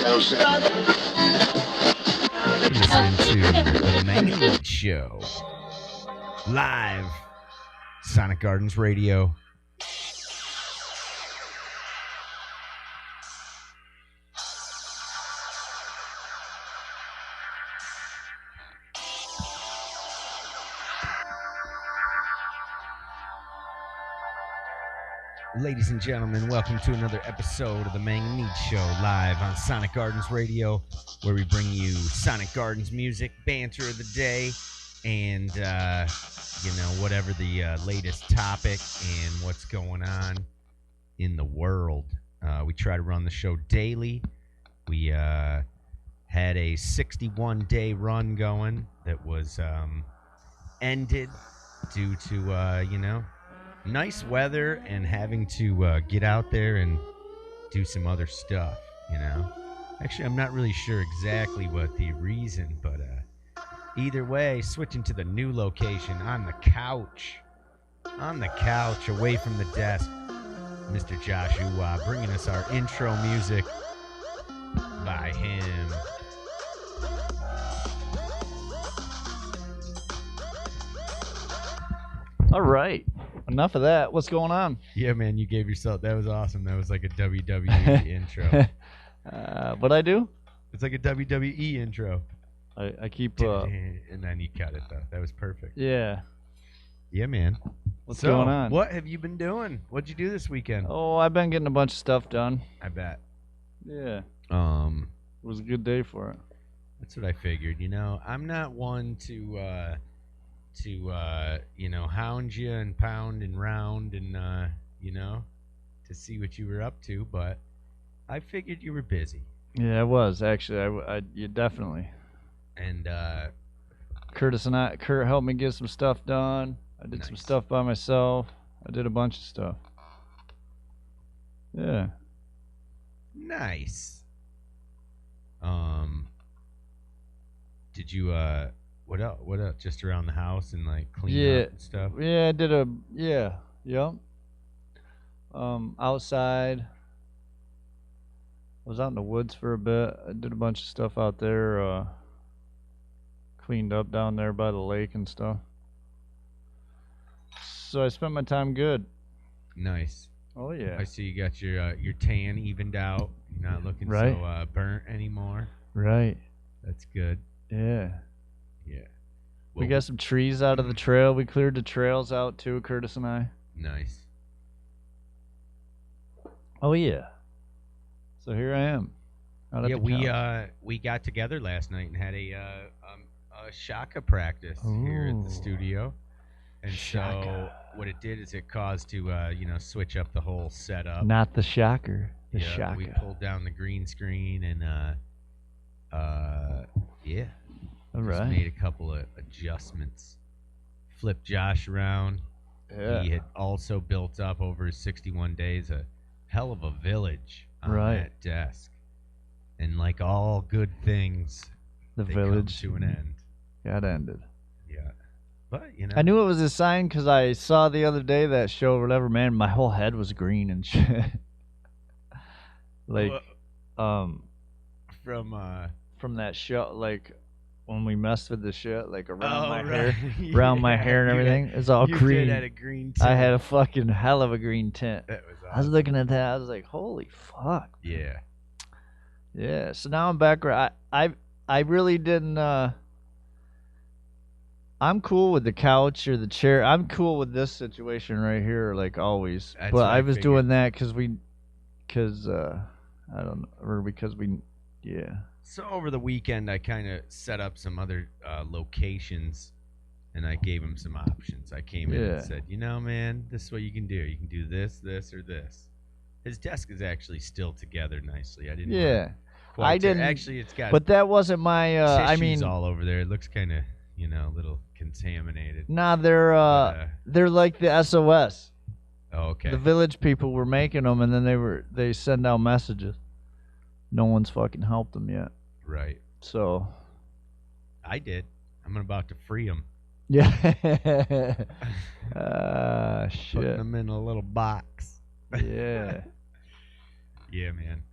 to the mAng Show. Live. Sonic Gardens Radio. Ladies and gentlemen, welcome to another episode of the mAng Neads Show, live on Sonic Gardens Radio, where we bring you Sonic Gardens music, banter of the day, and, whatever the latest topic and what's going on in the world. We try to run the show daily. We had a 61-day run going that was ended due to, nice weather and having to get out there and do some other stuff, Actually, I'm not really sure exactly what the reason, but either way, switching to the new location on the couch, away from the desk, Mr. Joshua, bringing us our intro music by him. All right. Enough of that. What's going on? Yeah, man, you gave yourself... That was awesome. That was like a WWE intro. What'd I do? It's like a WWE intro. I keep... And then you cut it, though. That was perfect. Yeah. Yeah, man. What's going on? What have you been doing? What'd you do this weekend? Oh, I've been getting a bunch of stuff done. I bet. Yeah. It was a good day for it. That's what I figured. I'm not one to hound you and pound and round and, to see what you were up to, but I figured you were busy. Yeah, I was, actually. Yeah, definitely. And, Kurt helped me get some stuff done. I did some stuff by myself. I did a bunch of stuff. Yeah. Nice. Did you, What else? Just around the house and like clean up and stuff? Yeah, I did yep. Outside. I was out in the woods for a bit. I did a bunch of stuff out there, cleaned up down there by the lake and stuff. So I spent my time good. Nice. Oh yeah. I see you got your tan evened out. You're not looking so burnt anymore. Right. That's good. Yeah. Yeah. Well, we got some trees out of the trail. We cleared the trails out too, Curtis and I. Nice. Oh yeah. So here I am. We got together last night and had a shaka practice here at the studio. And shaka. So what it did is it caused to switch up the whole setup. Not the shocker. The shaka. We pulled down the green screen and yeah. All right. Made a couple of adjustments. Flipped Josh around. Yeah. He had also built up over his 61 days a hell of a village on that desk. And like all good things, the village come to an end. Got ended. Yeah. But, I knew it was a sign because I saw the other day that show or whatever, man, my whole head was green and shit. From that show, like when we messed with the shit, like around my hair, around my hair and everything, it's all green. You had a green tint. I had a fucking hell of a green tint. That was awesome. I was looking at that, I was like, holy fuck. Yeah. Yeah. So now I'm back where I really didn't. I'm cool with the couch or the chair. I'm cool with this situation right here, like always. That's but I was doing that because I don't know, or because we, yeah. So over the weekend, I kind of set up some other locations, and I gave him some options. I came in and said, man, this is what you can do. You can do this, this, or this. His desk is actually still together nicely. I didn't. Yeah, I didn't. Actually, it's got. But that wasn't my. I mean, all over there. It looks kind of, a little contaminated. Nah, they're like the SOS. Oh, okay. The village people were making them, and then they send out messages. No one's fucking helped them yet. Right. So. I did. I'm about to free them. Yeah. Shit. Putting them in a little box. Yeah. Yeah, man.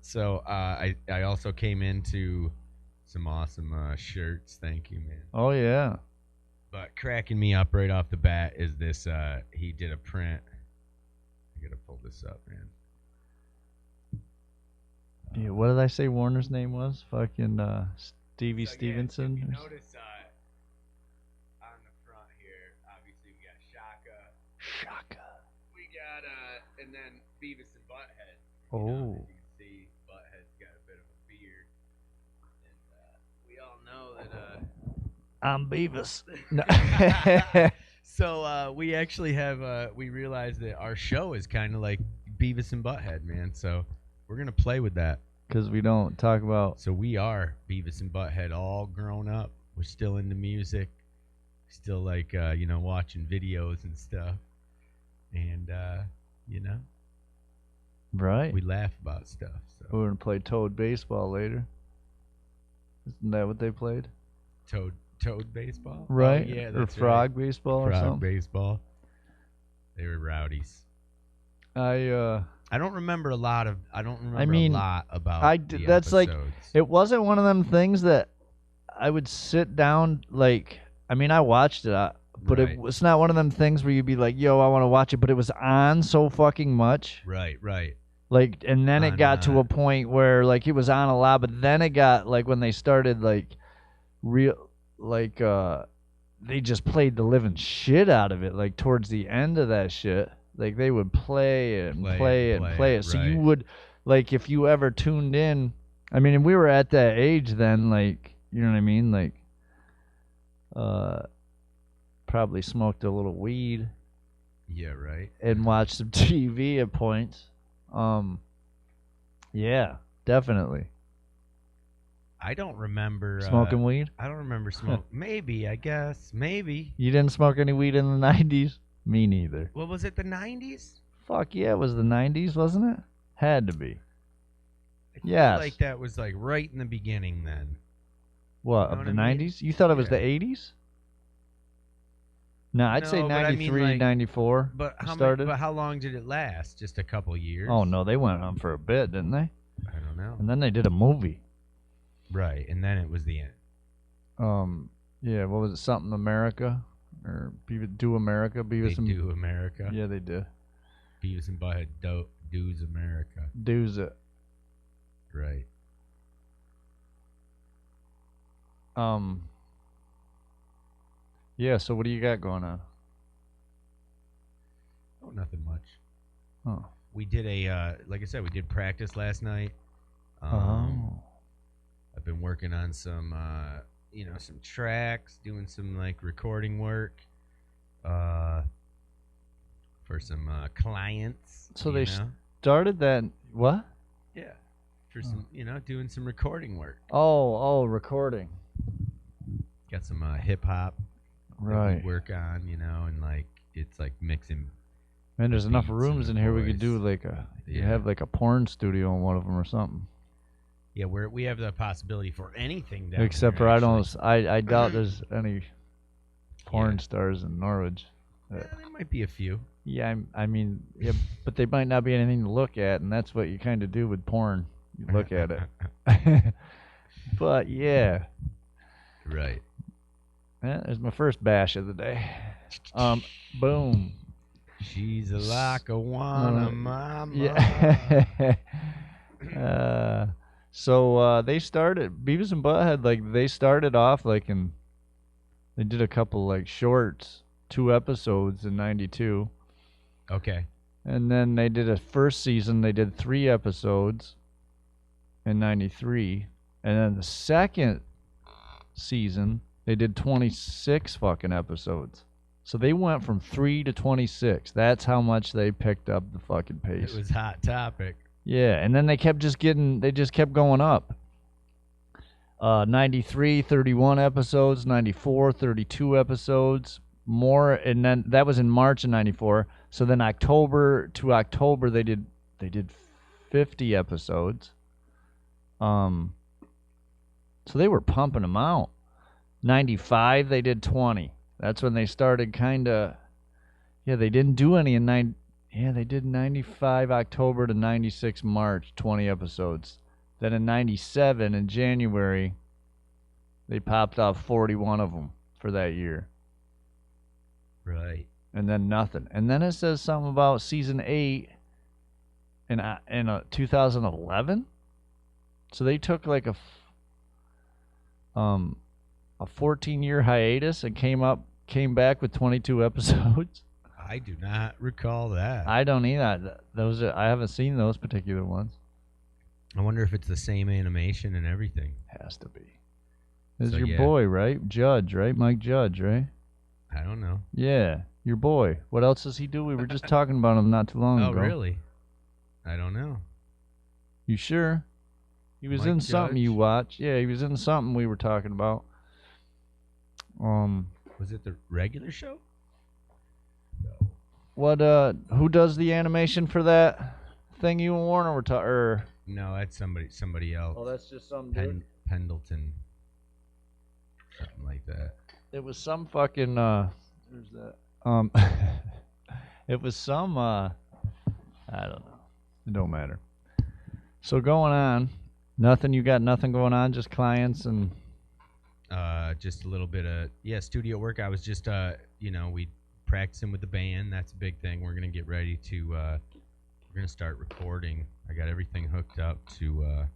So I also came into some awesome shirts. Thank you, man. Oh yeah. But cracking me up right off the bat is this. He did a print. I gotta pull this up, man. Yeah, what did I say Warner's name was? Fucking Stevie So, yeah, Stevenson? if you notice on the front here, obviously we got Shaka. We got and then Beavis and Butthead. You know, as you can see, Butthead's got a bit of a beard, and we all know that. I'm Beavis. No. So we actually have we realized that our show is kind of like Beavis and Butthead, man. So we're gonna play with that. Because we don't talk about. So we are Beavis and Butthead, all grown up. We're still into music, still like watching videos and stuff, and Right. we laugh about stuff. So We're going to play Toad Baseball later. Isn't that what they played? Toad baseball, Right. Oh, yeah, or that's Frog right. Baseball or Frog something. baseball. They were rowdies. I don't remember a lot of. I don't remember mean, a lot about. The that's like episodes. it wasn't one of them things that I would sit down like. I mean, I watched it, but Right. it was not one of them things where you'd be like, "Yo, I want to watch it," but it was on so fucking much. Right. Like, and then it got to a point where like it was on a lot, but then it got like when they started like real like they just played the living shit out of it. Like towards the end of that shit. Like they would play it and play it. So you would, like, if you ever tuned in, I mean, and we were at that age then, like, you know what I mean? Like, probably smoked a little weed. Yeah, right. And watched some TV at points. Yeah, definitely. I don't remember Smoking weed? I don't remember smoke. Maybe, I guess. Maybe. You didn't smoke any weed in the 90s? Me neither. What was it? The 90s? Fuck yeah, it was the 90s, wasn't it? Had to be. I feel Yes. like that was like right in the beginning then. What, You know of what the I mean? 90s? You thought it was Yeah. the 80s? No, I'd say No, but I mean, 93, like, 94 But started. how long did it last? Just a couple years? Oh, no, they went on for a bit, didn't they? I don't know. And then they did a movie. Right, and then it was the end. Yeah, what was it? Something America? Or Do America? Beavis and Do America. Yeah, they did. Beavis and Butthead Do's America. Do's it. Right. Yeah, so what do you got going on? Oh, nothing much. Oh. We did like I said, we did practice last night. I've been working on some, some tracks, doing some like recording work, for some clients. So they started that, what? Yeah, for some, doing some recording work. Oh, recording. Got some hip hop. Right. We work on, and like it's like mixing. Man, there's enough beats rooms and in here we voice. could do like you have like a porn studio in one of them or something. Yeah, we have the possibility for anything down Except here, for actually. I doubt there's any porn stars in Norwich. There might be a few. Yeah, I mean, yeah, but they might not be anything to look at, and that's what you kind of do with porn. You look at it. But yeah. Right. There's my first bash of the day. Boom. She's a like a wanna mama. Yeah. So they started Beavis and Butthead, like they started off like they did a couple like shorts, 2 episodes in 92. Okay. And then they did a first season, they did 3 episodes in 93. And then the second season, they did 26 fucking episodes. So they went from 3 to 26. That's how much they picked up the fucking pace. It was Hot Topic. Yeah, and then they just kept going up. 93, 31 episodes, 94, 32 episodes, more, and then that was in March of 94. So then October to October they did 50 episodes. So they were pumping them out. 95 they did 20. That's when they started kind of. Yeah, they didn't do any in Yeah, they did 95 October to 96 March, 20 episodes. Then in 97, in January, they popped off 41 of them for that year. Right. And then nothing. And then it says something about season 8 in 2011. So they took like a 14-year hiatus and came back with 22 episodes. I do not recall that. I don't either. I haven't seen those particular ones. I wonder if it's the same animation and everything. Has to be. This is So, your yeah. boy, right? Judge, right? Mike Judge, right? I don't know. Yeah, your boy. What else does he do? We were just talking about him not too long ago. Oh, really? I don't know. You sure? He was Mike in something Judge? you watched. Yeah, he was in something we were talking about. Was it the regular show? What? Who does the animation for that thing you and Warner were talking? No, that's somebody else. Oh, that's just some dude. Pendleton. Something like that. It was some fucking. There's that. It was some. I don't know. It don't matter. So going on, nothing. You got nothing going on. Just clients and. Just a little bit of studio work. I was just we practicing with the band. That's a big thing. We're gonna get ready to. We're gonna start recording. I got everything hooked up to.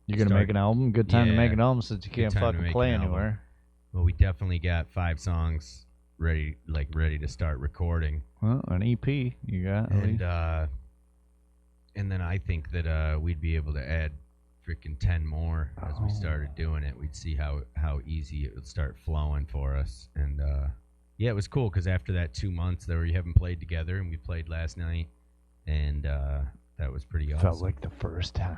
You're gonna make an album. Good time to make an album since you Good can't time to fucking make play an album. anywhere. Well, we definitely got 5 songs ready to start recording. Well, an EP you got. at least. And then I think that we'd be able to add freaking 10 more as we started doing it. We'd see how easy it would start flowing for us. And it was cool because after that 2 months there we haven't played together, and we played last night, and that was pretty awesome. Felt like the first time.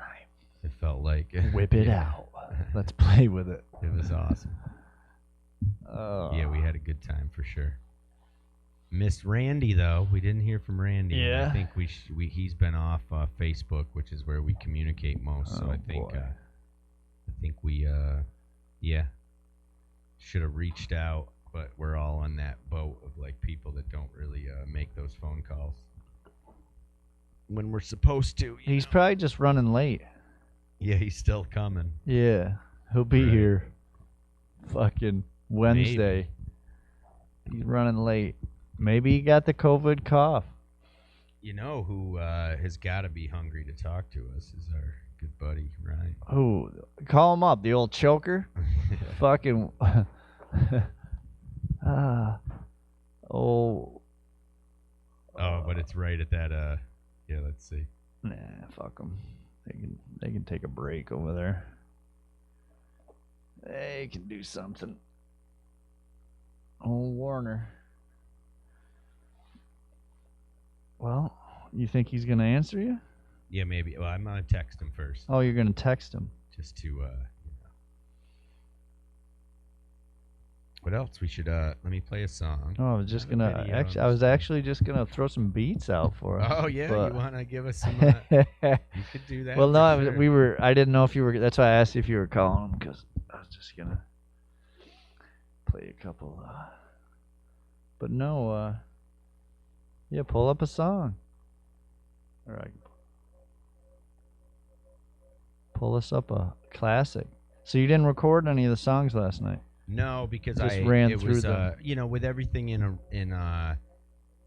It felt like Whip it out. Let's play with it. It was awesome. Yeah, we had a good time for sure. Missed Randy though. We didn't hear from Randy. Yeah. I think he's been off Facebook, which is where we communicate most. So I think we should have reached out, but we're all on that boat of like people that don't really make those phone calls when we're supposed to. He's probably just running late. Yeah, he's still coming. Yeah, he'll be here. Fucking Wednesday. Maybe. He's running late. Maybe he got the COVID cough. You know who has got to be hungry to talk to us is our good buddy Ryan. Who? Call him up. The old choker. Fucking. Oh, but it's right at that. Yeah, let's see. Nah, fuck them. They can take a break over there. They can do something. Oh, Warner. Well, you think he's gonna answer you? Yeah, maybe. Well, I'm gonna text him first. Oh, you're gonna text him. Just to What else? We should let me play a song. Oh, I was just gonna I was actually just gonna throw some beats out for us. Oh yeah, but... you wanna give us some? You could do that. Well, no, sure. I didn't know if you were. That's why I asked you if you were calling him, because I was just gonna play a couple. But no. Yeah, pull up a song. All right. Pull us up a classic. So you didn't record any of the songs last night? No, because just ran through them. With everything in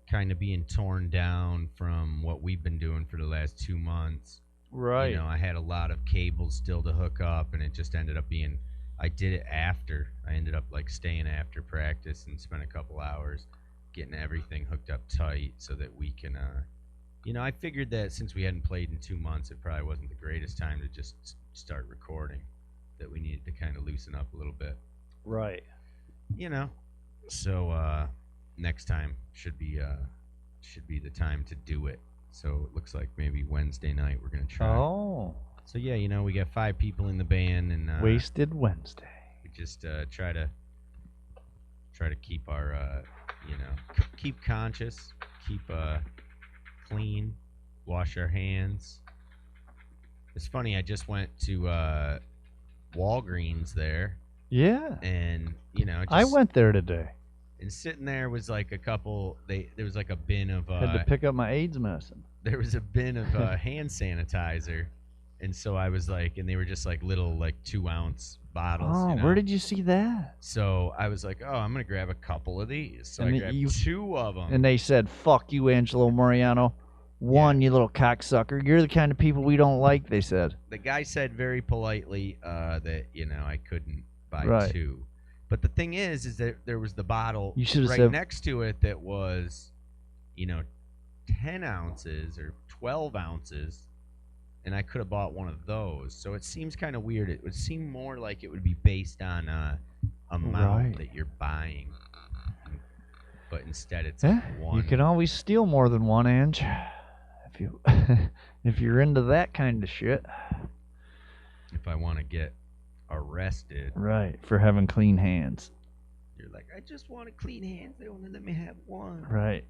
kind of being torn down from what we've been doing for the last 2 months. Right. I had a lot of cables still to hook up, and it just ended up being. I did it after. I ended up like staying after practice and spent a couple hours getting everything hooked up tight so that we can. I figured that since we hadn't played in 2 months, it probably wasn't the greatest time to just start recording. That we needed to kind of loosen up a little bit. Right. So next time should be the time to do it. So it looks like maybe Wednesday night we're gonna try. Oh. So yeah, we got 5 people in the band, and Wasted Wednesday. we just try to keep our keep conscious, keep clean, wash our hands. It's funny. I just went to Walgreens there. Yeah. And I went there today. And sitting there was like a couple. There was like a bin of. Had to pick up my AIDS medicine. There was a bin of hand sanitizer, and so I was like, and they were just like little like 2-ounce bottles. Oh, where did you see that? So I was like, oh, I'm gonna grab a couple of these. So And I grabbed 2 of them. And they said, "Fuck you, Angelo Mariano. One, you little cocksucker. You're the kind of people we don't like." They said. The guy said very politely that I couldn't buy 2. But the thing is that there was the bottle right next to it that was, 10 ounces or 12 ounces, and I could have bought one of those. So it seems kind of weird. It would seem more like it would be based on amount that you're buying, but instead it's one. You can always steal more than one, Ange, if you're into that kind of shit. If I want to get arrested, right, for having clean hands. You're like, I just want clean hands. They only let me have one. Right.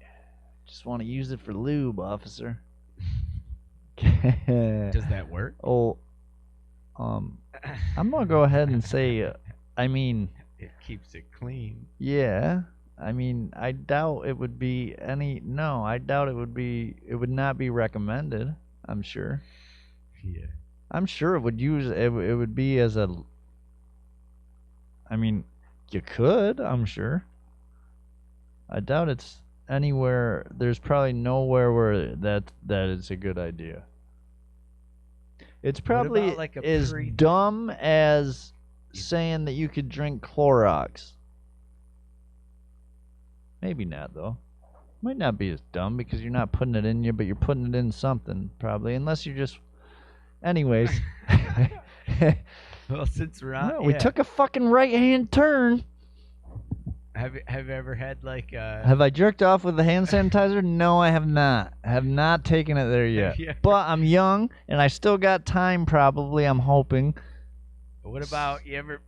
Just want to use it for lube, officer. Does that work? Oh, I'm gonna go ahead and say, it keeps it clean. Yeah. I doubt it would be I doubt it would not be recommended, I'm sure. Yeah. I'm sure it would be as a, you could, I'm sure. I doubt it's anywhere, there's probably nowhere where that is a good idea. It's probably like as dumb as saying that you could drink Clorox. Maybe not, though. Might not be as dumb because you're not putting it in you, but you're putting it in something, probably. Unless you're just... Anyways. Well, since we're on... We took a fucking right-hand turn. Have you ever had, like... Have I jerked off with the hand sanitizer? No, I have not. I have not taken it there yet. But I'm young, and I still got time, probably, I'm hoping. What about... You ever...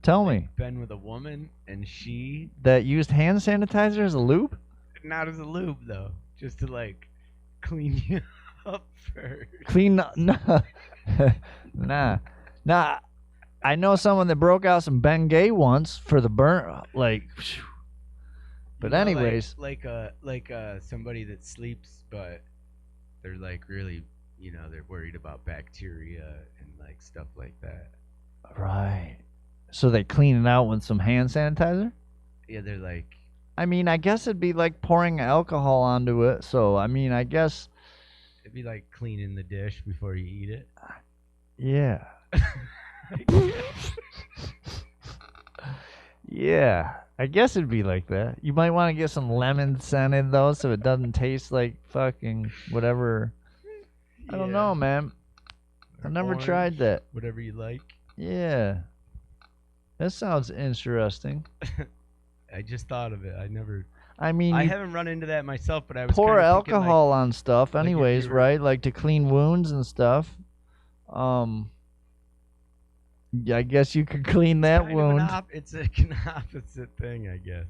Tell me. Been with a woman and she that used hand sanitizer as a lube? Not as a lube though, just to like clean you up first. Nah. I know someone that broke out some Bengay once for the burn, like. But anyways, like somebody that sleeps, but they're like really, they're worried about bacteria and like stuff like that. Right. So they clean it out with some hand sanitizer? Yeah, they're like... I guess it'd be like pouring alcohol onto it. So, I guess... It'd be like cleaning the dish before you eat it. Yeah. Yeah. I guess it'd be like that. You might want to get some lemon scented, though, so it doesn't taste like fucking whatever. I don't know, man. I've never tried that. Whatever you like. Yeah. That sounds interesting. I just thought of it. I I haven't run into that myself, but I was pour alcohol like, on stuff anyways, right? Like to clean wounds and stuff. Yeah, I guess you could clean that wound. It's an opposite thing, I guess.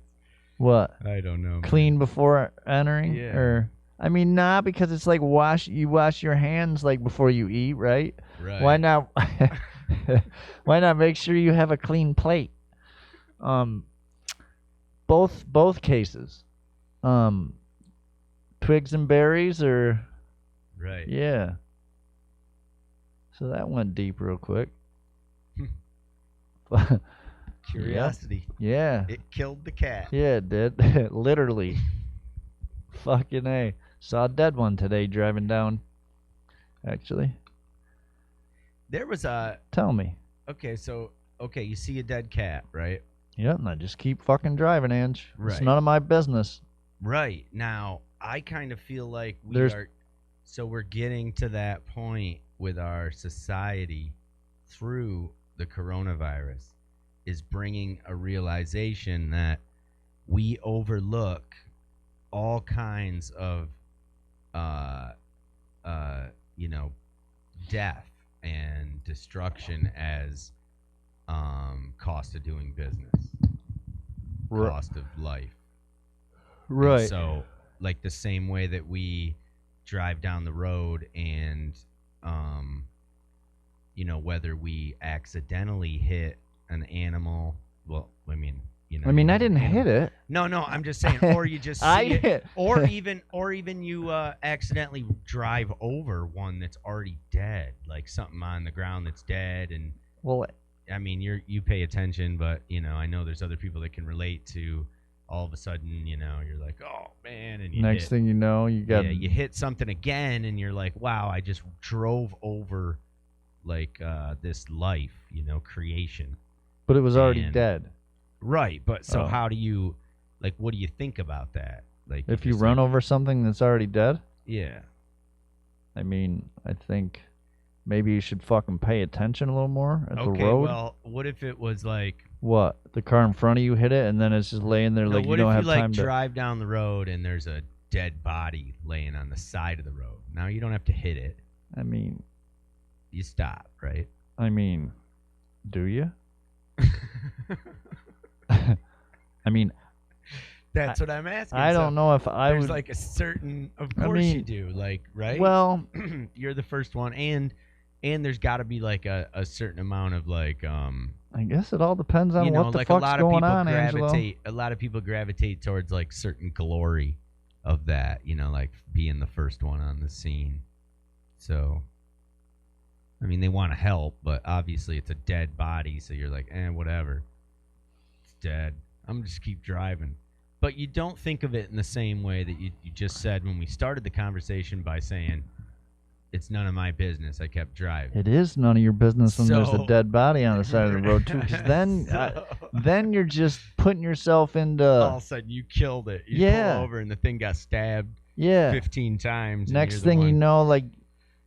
What? I don't know. Clean before entering? Yeah. Or nah, because it's like you wash your hands like before you eat, right? Right. Why not? Why not make sure you have a clean plate? Both cases. Twigs and berries or... Right. Yeah. So that went deep real quick. Curiosity. Yeah. It killed the cat. Yeah, it did. Literally. Fucking A. Saw a dead one today driving down. Actually. There was a... Tell me. Okay, you see a dead cat, right? Yep, and I just keep fucking driving, Ange. Right. It's none of my business. Right. Now, I kind of feel like we're getting to that point with our society through the coronavirus is bringing a realization that we overlook all kinds of, death and destruction as cost of doing business, cost of life. Right. And so, like the same way that we drive down the road and, whether we accidentally hit an animal, You know, I mean, I didn't hit it. No, I'm just saying. Or you just see it, or even you accidentally drive over one that's already dead, like something on the ground that's dead. And well, I mean, you pay attention, but I know there's other people that can relate to. All of a sudden, you're like, oh man, and next thing you know, you hit something again, and you're like, wow, I just drove over like this life, creation. But it was already dead. Right, but so how do you, like, what do you think about that? Like, if you run over something that's already dead? Yeah. I mean, I think maybe you should fucking pay attention a little more at the road. Okay, well, what if it was like... What? The car in front of you hit it, and then it's just laying there like you don't have time to... What if you, like, drive down the road and there's a dead body laying on the side of the road? Now, you don't have to hit it. I mean... You stop, right? I mean, do you? I mean, that's what I'm asking. I don't know if I there's would. Like a certain, of course you do, like, right? Well, you're the first one, and there's got to be like a certain amount of like, I guess it all depends on what the like fuck's going on, Angelo. A lot of people gravitate towards like certain glory of that, like being the first one on the scene. So, I mean, they want to help, but obviously it's a dead body, so you're like, whatever. It's dead. I'm just keep driving. But you don't think of it in the same way that you just said when we started the conversation by saying, it's none of my business. I kept driving. It is none of your business when there's a dead body on the side of the road, too. Because then you're just putting yourself into... All of a sudden, you killed it. You pull over, and the thing got stabbed 15 times. Next thing you know, like,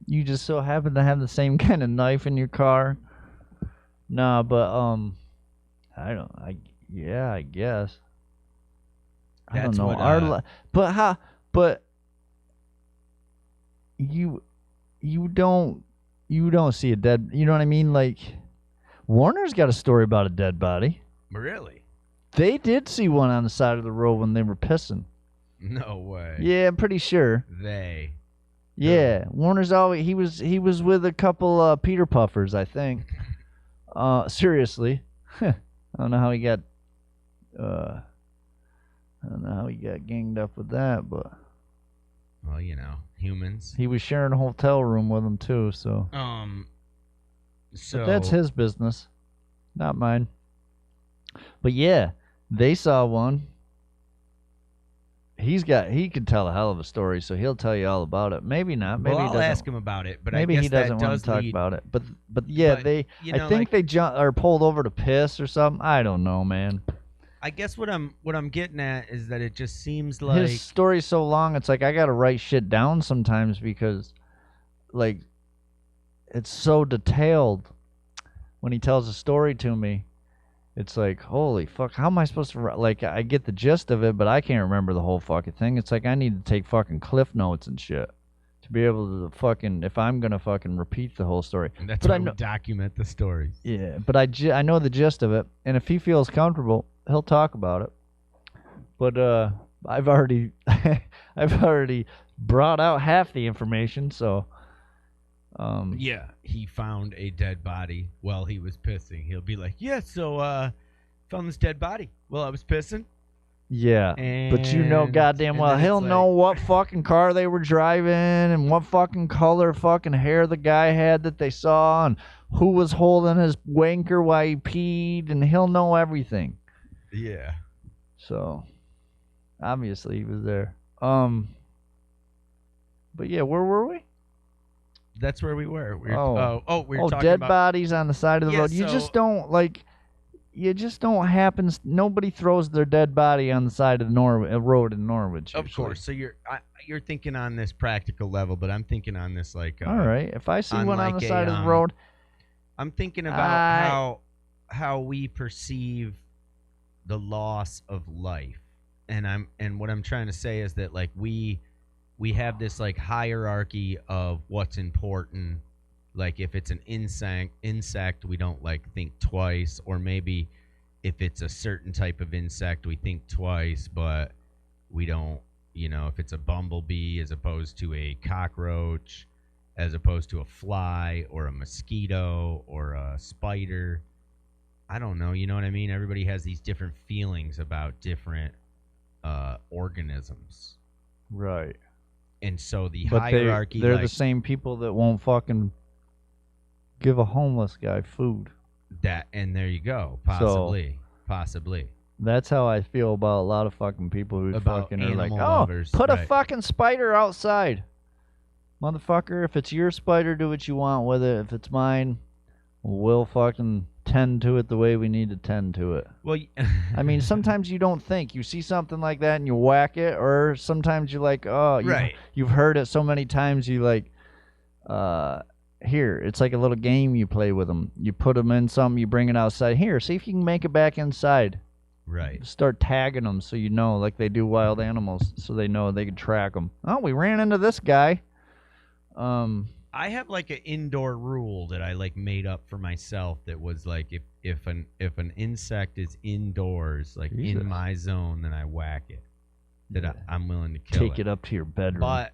you just so happen to have the same kind of knife in your car. Nah, but, I guess. I don't know. But you don't see a dead, you know what I mean? Like, Warner's got a story about a dead body. Really? They did see one on the side of the road when they were pissing. No way. Yeah, I'm pretty sure. Yeah, Warner's always he was with a couple Peter Puffers, I think. Seriously. I don't know how he got ganged up with that, but well, humans. He was sharing a hotel room with them too, so but that's his business, not mine. But yeah, they saw one. He can tell a hell of a story, so he'll tell you all about it. Maybe not. Maybe I'll ask him about it, but maybe I guess he doesn't want to talk about it. But yeah, I think they pulled over to piss or something. I don't know, man. I guess what I'm getting at is that it just seems like his story's so long. It's like I gotta write shit down sometimes because, like, it's so detailed. When he tells a story to me, it's like, holy fuck, how am I supposed to write? Like, I get the gist of it, but I can't remember the whole fucking thing. It's like I need to take fucking cliff notes and shit to be able to fucking, if I'm gonna fucking repeat the whole story. And that's why we document the story. Yeah, but I know the gist of it, and if he feels comfortable, he'll talk about it. But I've already brought out half the information, so yeah, he found a dead body while he was pissing. He'll be like, yeah, so found this dead body while I was pissing. Yeah, but you know goddamn well he'll know what fucking car they were driving and what fucking color fucking hair the guy had that they saw and who was holding his wanker while he peed, and he'll know everything. Yeah. So obviously he was there. But yeah, where were we? That's where we were. We were talking dead about bodies on the side of the road. You just don't happen. Nobody throws their dead body on the side of the road in Norwich. Of course. So you're thinking on this practical level, but I'm thinking on this like. All right. If I see one on the side of the road, I'm thinking about how we perceive the loss of life, and what I'm trying to say is that like we have this like hierarchy of what's important. Like if it's an insect, we don't like think twice, or maybe if it's a certain type of insect, we think twice, but we don't, if it's a bumblebee as opposed to a cockroach, as opposed to a fly or a mosquito or a spider, I don't know, you know what I mean? Everybody has these different feelings about different organisms. Right. And so the But hierarchy, they're like the same people that won't fucking give a homeless guy food. that, and there you go, So possibly. that's how I feel about a lot of fucking people who About fucking are like, animal oh, lovers, put a right. fucking spider outside. Motherfucker, if it's your spider, do what you want with it. If it's mine, we'll fucking tend to it the way we need to tend to it. Well, I mean, sometimes you don't think. You see something like that and you whack it, or sometimes you're like, oh, right. you've heard it so many times, you like, here, it's like a little game you play with them. You put them in something, you bring it outside. Here, see if you can make it back inside. Right. Start tagging them so you know, like they do wild animals, so they know they can track them. Oh, we ran into this guy. I have like an indoor rule that I like made up for myself that was like if an insect is indoors, like Jesus. in my zone, then I whack it. That I'm willing to kill Take it up to your bedroom. But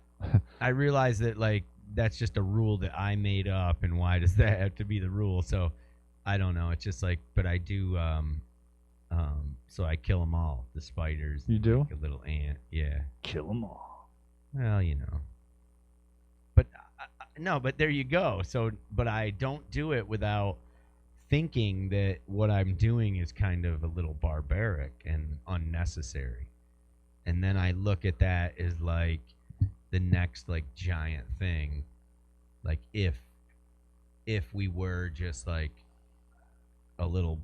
I realize that like that's just a rule that I made up, and why does that have to be the rule? So I don't know. It's just like, but I do. So I kill them all. The spiders. You do? Like a little ant. Yeah. Kill them all. Well, you know. But no, but there you go. So, but I don't do it without thinking that what I'm doing is kind of a little barbaric and unnecessary. And then I look at that as like the next like giant thing. Like if we were just like a little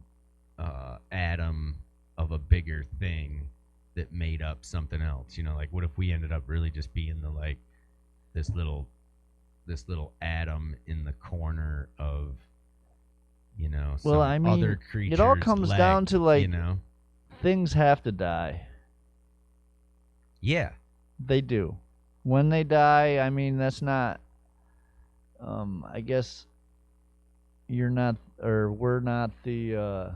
atom of a bigger thing that made up something else, you know, like what if we ended up really just being the like this little atom in the corner of, you know, some well, I mean, other creature's it all comes leg, down to like, you know, things have to die. yeah, They do. When they die, I mean, that's not. I guess you're not, or we're not the.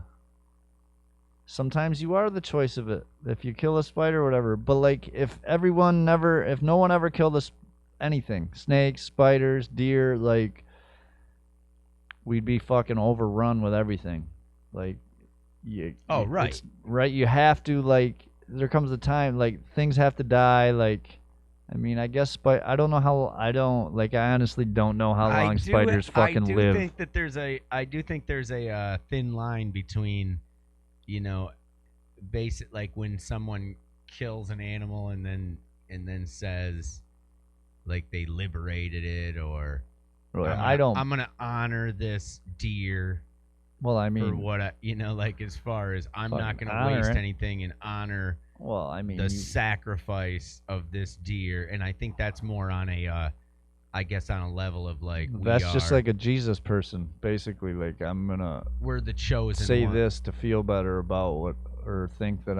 Sometimes you are the choice of it. If you kill a spider or whatever. But like, if no one ever killed anything, snakes, spiders, deer, like, we'd be fucking overrun with everything. Like, right. Right. You have to, like, there comes a time, like, things have to die. Like, I mean, I guess, I don't know how. I honestly don't know how long spiders fucking live. I do think there's a thin line between, you know, basic, like when someone kills an animal and then says like they liberated it, or I'm gonna honor this deer. Well, I mean, for what like as far as I'm not gonna waste anything and honor. Well, I mean, the sacrifice of this deer, and I think that's more on a, I guess on a level of like that's just like a Jesus person, basically. Like, we're the chosen say one. this to feel better about what, or think that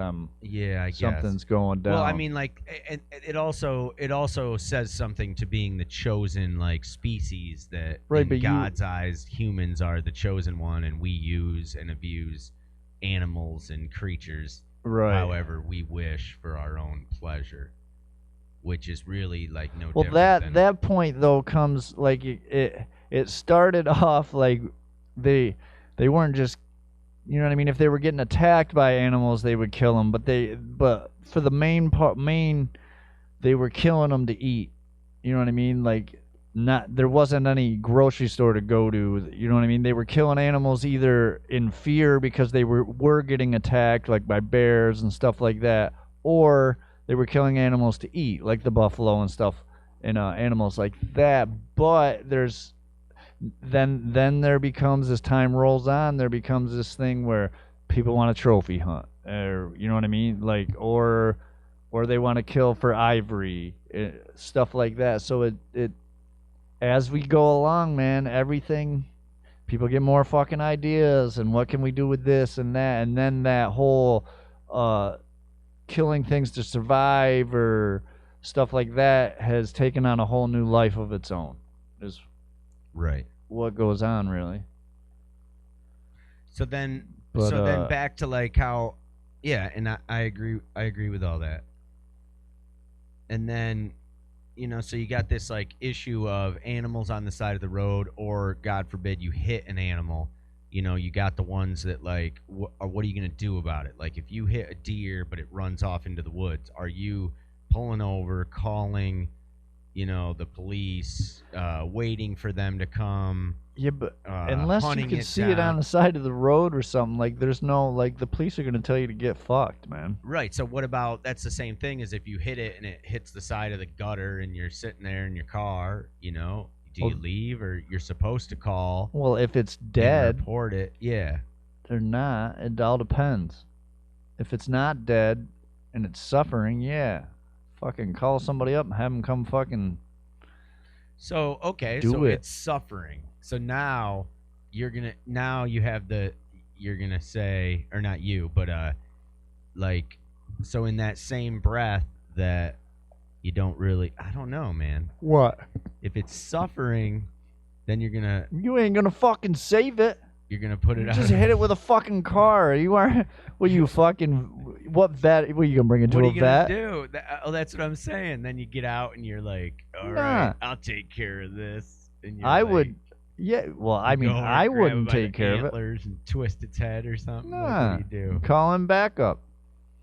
something's going down. Well, I mean, like, it also says something to being the chosen like species, that in God's eyes humans are the chosen one, and we use and abuse animals and creatures. Right. However we wish for our own pleasure, which is really like no different. Well, that point though comes like it started off like they weren't just, you know what I mean, if they were getting attacked by animals they would kill them, but for the main they were killing them to eat, you know what I mean, like, there wasn't any grocery store to go to, you know what I mean? They were killing animals either in fear because they were getting attacked, like by bears and stuff like that, or they were killing animals to eat, like the buffalo and stuff, and animals like that. But then there becomes, as time rolls on, there becomes this thing where people want to trophy hunt, or, you know what I mean, like, or they want to kill for ivory, stuff like that. So it as we go along, man, everything, people get more fucking ideas, and what can we do with this and that, and then that whole killing things to survive or stuff like that has taken on a whole new life of its own. Is right what goes on, really. So then back to like how, yeah, and I agree with all that. And then, you know, so you got this like issue of animals on the side of the road, or God forbid you hit an animal, you know, you got the ones that like, what are you gonna do about it? Like, if you hit a deer but it runs off into the woods, are you pulling over, calling, you know, the police, waiting for them to come? Yeah, but unless you hunting can it see it on down? the side of the road or something, like there's no like the police are gonna tell you to get fucked, man. Right. So what about, that's the same thing as if you hit it and it hits the side of the gutter and you're sitting there in your car, you know, do you Well, leave, or you're supposed to call well, if it's and dead, report it? Yeah. they're not. It all depends. If it's not dead and it's suffering, yeah, fucking call somebody up and have them come fucking So okay, do so it. it's suffering. So now you have you're gonna say, or not you, but like, so in that same breath that you don't really, I don't know, man. What? If it's suffering, then You ain't gonna fucking save it. you're gonna put it You out. just hit it with a fucking car. You are. Well, you fucking. What vet? What you gonna bring it to What are a you gonna vet? do? That's what I'm saying. Then you get out and you're like, all Nah. right, I'll take care of this. And you're I like, would. Yeah. Well, I mean, go over I and grab wouldn't it by the take care of it. antlers and twist its head or something. Like, Nah. what do you do? Call him back up.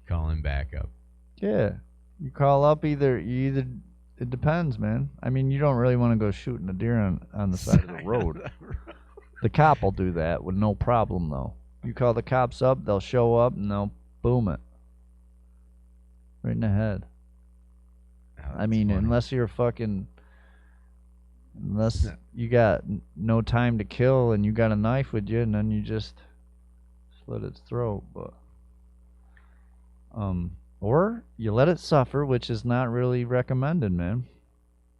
Call him back up. Yeah. You call up either. It depends, man. I mean, you don't really want to go shooting a deer on the side of the road. The cop will do that with no problem, though. You call the cops up, they'll show up, and they'll boom it. Right in the head. Oh, I mean, funny. unless you're fucking... Unless you got no time to kill and you got a knife with you, and then you just slit its throat, but... Or you let it suffer, which is not really recommended, man.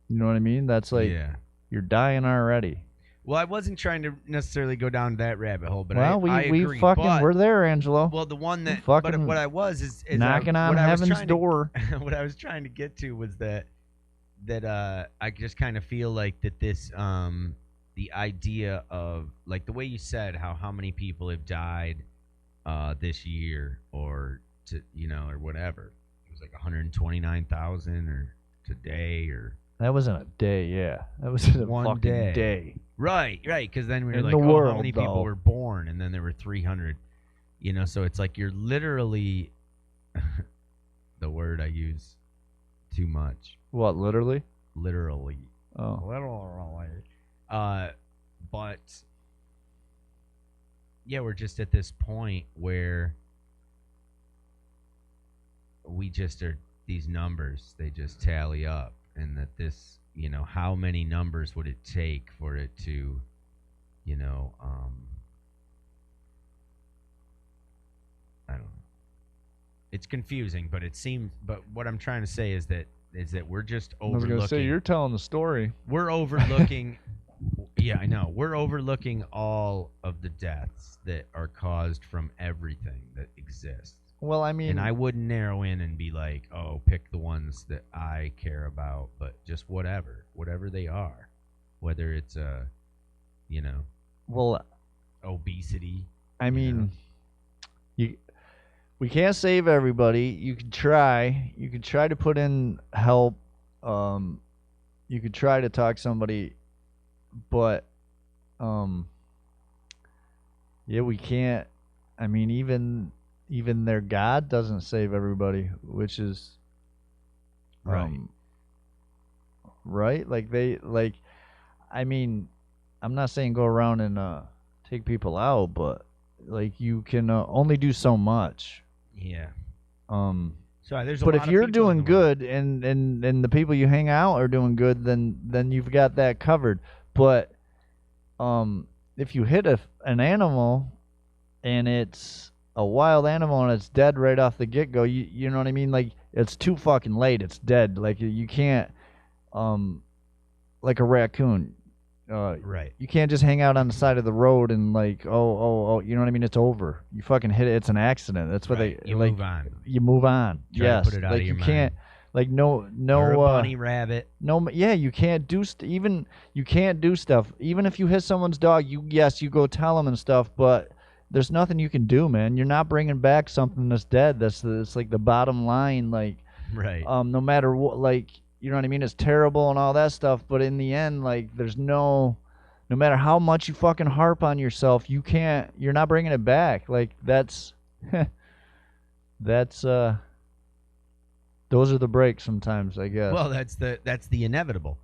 You know what I mean? That's like, yeah. you're dying already. Well, I wasn't trying to necessarily go down that rabbit hole, but Well, I agree. we fucking but, we're there, Angelo. well, the one that, fucking but what I was is knocking on heaven's door. What I was trying to get to was that I just kind of feel like that this the idea of, like, the way you said how many people have died this year, or to, you know, or whatever. It was like 129,000 or today, or That wasn't a day, yeah. That was a one fucking day. right, because then we were In like, the oh, world, how many people though. were born, and then there were 300. You know, so it's like you're literally the word I use too much. What, literally? Literally. Oh. Literally. But yeah, we're just at this point where we just are, these numbers, they just tally up, and that this, you know, how many numbers would it take for it to, you know, I don't know. It's confusing, but it seems, but what I'm trying to say is that we're just I was overlooking. going to say, you're telling the story. We're overlooking. Yeah, I know. We're overlooking all of the deaths that are caused from everything that exists. Well, I mean... And I wouldn't narrow in and be like, oh, pick the ones that I care about, but just whatever they are. Whether it's, you know, Well, obesity. I mean, we can't save everybody. You can try. You can try to put in help. You could try to talk somebody, but yeah, we can't. I mean, even their God doesn't save everybody, which is Right. Right? I mean, I'm not saying go around and take people out, but like you can only do so much. Yeah. So there's a but lot if of you're people in doing the world. good and the people you hang out are doing good, then you've got that covered. But if you hit an animal and it's a wild animal and it's dead right off the get-go, you know what I mean? Like, it's too fucking late. It's dead. Like, you can't like a raccoon. Right. You can't just hang out on the side of the road and like, oh, you know what I mean? It's over. You fucking hit it. It's an accident. That's what Right. they You like. move on. You move on. Try to Yes. put it out like of your you can't. mind. Like no. Or a bunny rabbit. No. Yeah, you can't do you can't do stuff. Even if you hit someone's dog, you go tell them and stuff. But there's nothing you can do, man. You're not bringing back something that's dead. That's like the bottom line. Like, Right. no matter what, like, you know what I mean? It's terrible and all that stuff, but in the end, like, there's no no matter how much you fucking harp on yourself, you're not bringing it back. Like that's that's those are the breaks sometimes, I guess. Well, that's the inevitable.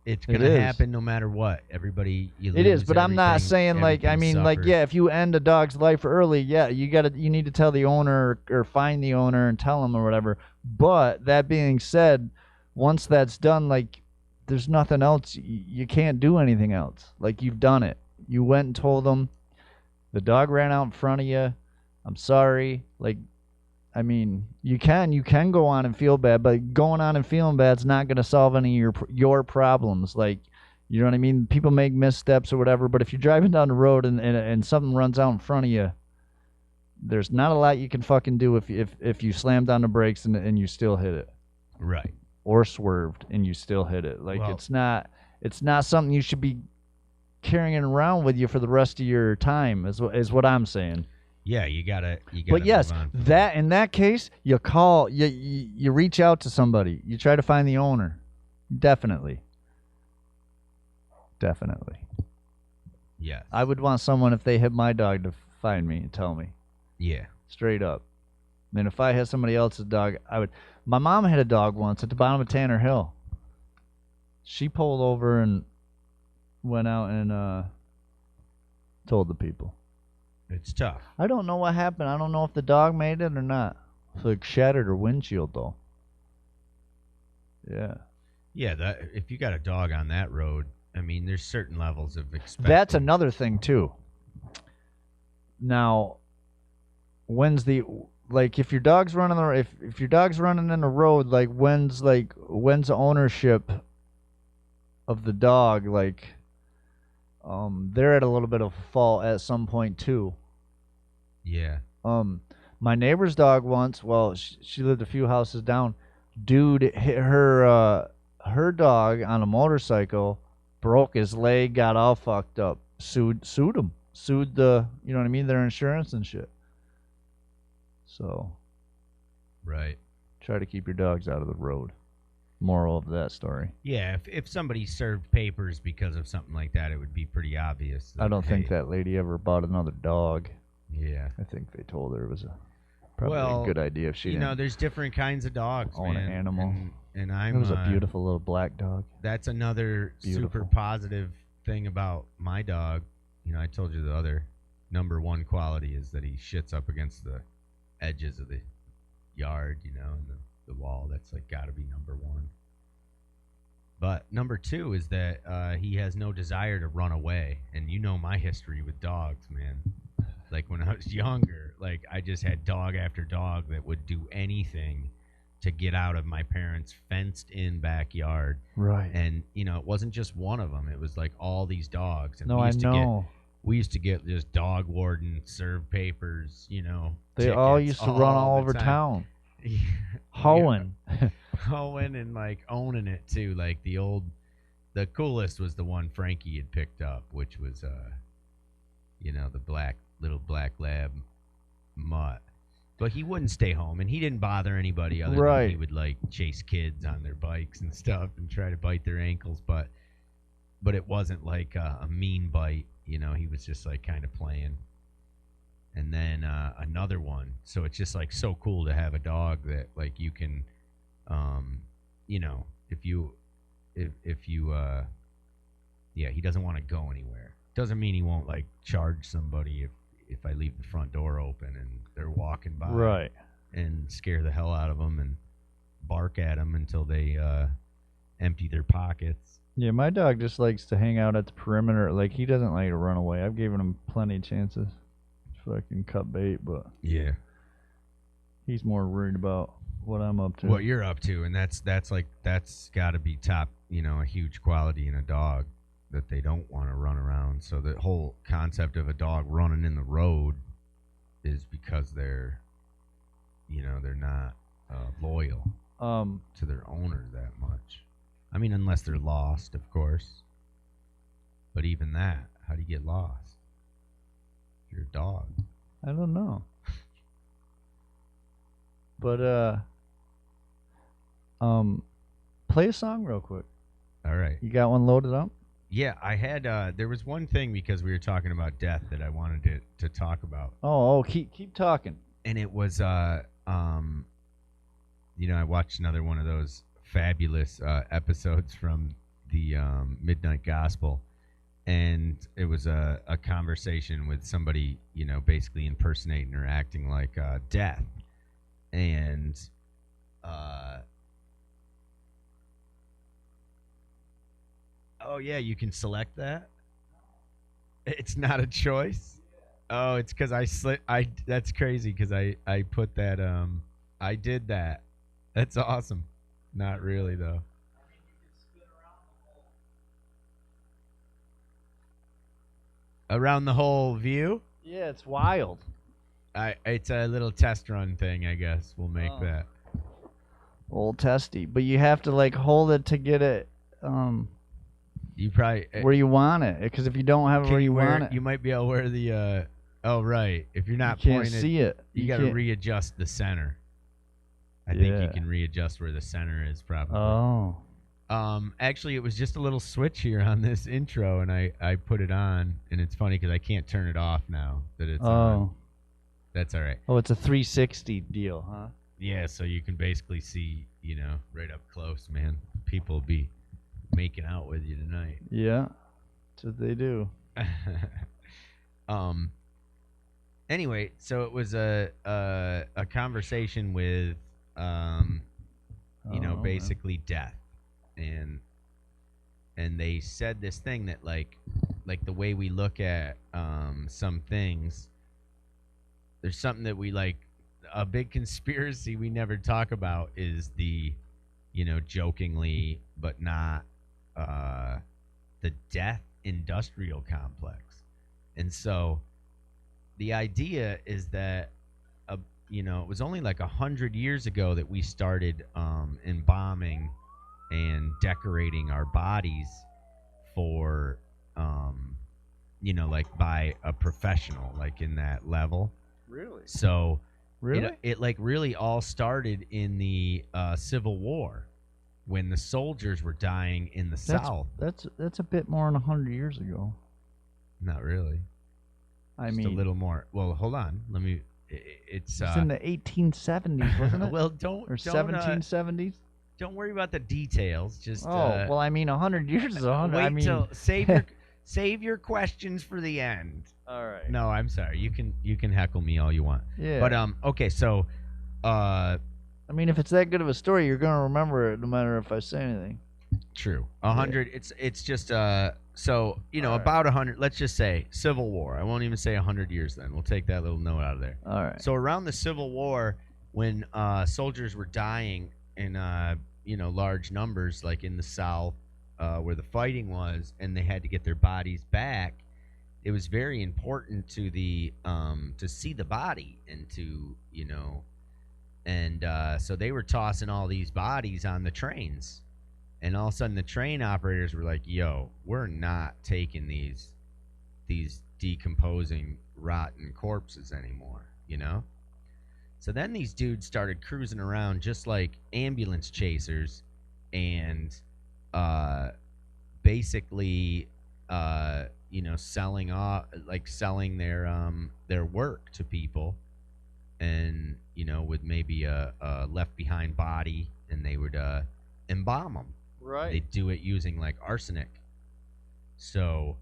It's It gonna is. happen no matter what. Everybody, you lose It is, but I'm not everything, saying like I everything mean like suffers. yeah, if you end a dog's life early, yeah, you need to tell the owner or find the owner and tell him or whatever. But that being said, once that's done, like there's nothing else. You can't do anything else. Like you've done it. You went and told them the dog ran out in front of you. I'm sorry. Like I mean, you can go on and feel bad, but going on and feeling bad's not going to solve any of your problems. Like, you know what I mean? People make missteps or whatever, but if you're driving down the road and something runs out in front of you, there's not a lot you can fucking do if you slammed on the brakes and you still hit it. Right. Or swerved and you still hit it. Like Well, it's not something you should be carrying around with you for the rest of your time is what I'm saying. yeah, you gotta. But yes, move on. that in that case, you call, you reach out to somebody, you try to find the owner. Definitely. Yes. I would want someone if they hit my dog to find me and tell me Yeah. straight up. And if I had somebody else's dog, I would. My mom had a dog once at the bottom of Tanner Hill. She pulled over and went out and told the people. It's tough. I don't know what happened. I don't know if the dog made it or not. It's like shattered her windshield though. Yeah. Yeah, if you got a dog on that road, I mean, there's certain levels of expecting. That's another thing too. Now, when's the like if your dog's running if your dog's running in the road, when's the ownership of the dog? Like, they're at a little bit of fault at some point too. Yeah. My neighbor's dog once. Well, she lived a few houses down. Dude hit her dog on a motorcycle, broke his leg, got all fucked up. Sued him. Sued the, you know what I mean, their insurance and shit. So, Right. try to keep your dogs out of the road. Moral of that story. Yeah, if somebody served papers because of something like that, it would be pretty obvious. I don't think that lady ever bought another dog. Yeah. I think they told her it was probably a good idea if she didn't there's different kinds of dogs, own man. an animal. And It was a beautiful little black dog. That's another super Beautiful. positive thing about my dog. I told you the other number one quality is that he shits up against the edges of the yard, and the wall. That's got to be number one. But number two is that he has no desire to run away. And my history with dogs, man. Like when I was younger, I just had dog after dog that would do anything to get out of my parents' fenced-in backyard. Right. And, it wasn't just one of them. It was all these dogs. And No, I know. We used to get just dog warden, serve papers, They all tickets used to run all the over time. town. Yeah. Hoeing. Hoeing and owning it too. The coolest was the one Frankie had picked up, which was, the little black lab mutt. But he wouldn't stay home, and he didn't bother anybody other than he would chase kids on their bikes and stuff and try to bite their ankles. But it wasn't a mean bite, He was just kind of playing. And then another one. So it's just so cool to have a dog that you can, he doesn't want to go anywhere. Doesn't mean he won't charge somebody if I leave the front door open and they're walking by. Right. And scare the hell out of them and bark at them until they empty their pockets. Yeah, my dog just likes to hang out at the perimeter. He doesn't like to run away. I've given him plenty of chances. Fucking cut bait, but yeah, he's more worried about what I'm up to. What you're up to, and that's got to be top. A huge quality in a dog that they don't want to run around. So the whole concept of a dog running in the road is because they're not loyal to their owner that much. I mean, unless they're lost, of course. But even that, how do you get lost? You're a dog. I don't know. But play a song real quick. All right. You got one loaded up? Yeah, I had there was one thing because we were talking about death that I wanted to talk about. Oh, keep talking. And it was I watched another one of those fabulous episodes from the Midnight Gospel, and it was a conversation with somebody, basically impersonating or acting like death. And oh yeah, you can select that. It's not a choice. Oh, it's because I slid. That's crazy because I put that. I did that. That's awesome. Not really though. Around the whole view. Yeah, it's wild. It's a little test run thing, I guess. We'll make that. Old testy, but you have to like hold it to get it. You probably where you want it, because if you don't have it where you want it, you might be able to wear the. Oh right, if you're not you can't pointed, see it. You got to readjust the center. I think you can readjust where the center is probably. Oh. Actually, it was just a little switch here on this intro, and I put it on, and it's funny because I can't turn it off now that it's on. That's all right. Oh, it's a 360 deal, huh? Yeah, so you can basically see, right up close, man. People will be making out with you tonight. Yeah, that's what they do. Anyway, so it was a conversation with, basically death, and they said this thing that like the way we look at some things, there's something that we like. A big conspiracy we never talk about is the, jokingly but not, the death industrial complex. And so the idea is that, it was only like 100 years ago that we started embalming and decorating our bodies for, like by a professional, like in that level. Really? So really, it like really all started in the Civil War, when the soldiers were dying in the South. That's a bit more than 100 years ago. Not really. I Just mean, a little more. Well, hold on. Let me. It's in the 1870s, wasn't it? Well, don't 1770s. Don't worry about the details. Just well, I mean, 100 years is 100. Wait I mean, till save your questions for the end. All right. No, I'm sorry. You can heckle me all you want. Yeah. But okay, so I mean, if it's that good of a story, you're gonna remember it no matter if I say anything. True. 100. Yeah. It's just so All about 100. Let's just say Civil War. I won't even say 100 years. Then we'll take that little note out of there. All right. So around the Civil War, when soldiers were dying in large numbers, like in the South, where the fighting was, and they had to get their bodies back, it was very important to the to see the body and to so they were tossing all these bodies on the trains. And all of a sudden, the train operators were like, "Yo, we're not taking these decomposing, rotten corpses anymore." So then these dudes started cruising around just like ambulance chasers, and basically, selling their work to people, and with maybe a left behind body, and they would embalm them. Right. They do it using like arsenic. So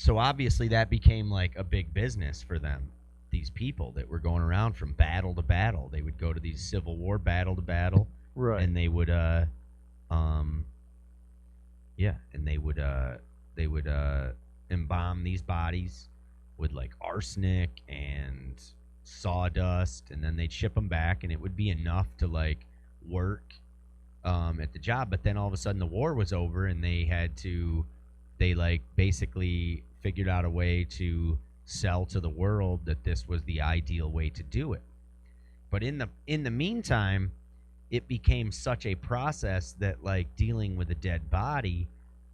obviously that became like a big business for them. These people that were going around from battle to battle, they would go to these Civil War battle to battle, right? And they would embalm these bodies with like arsenic and sawdust, and then they'd ship them back, and it would be enough to like work at the job. But then all of a sudden the war was over, and they like basically figured out a way to sell to the world that this was the ideal way to do it. But in the meantime, it became such a process that like dealing with a dead body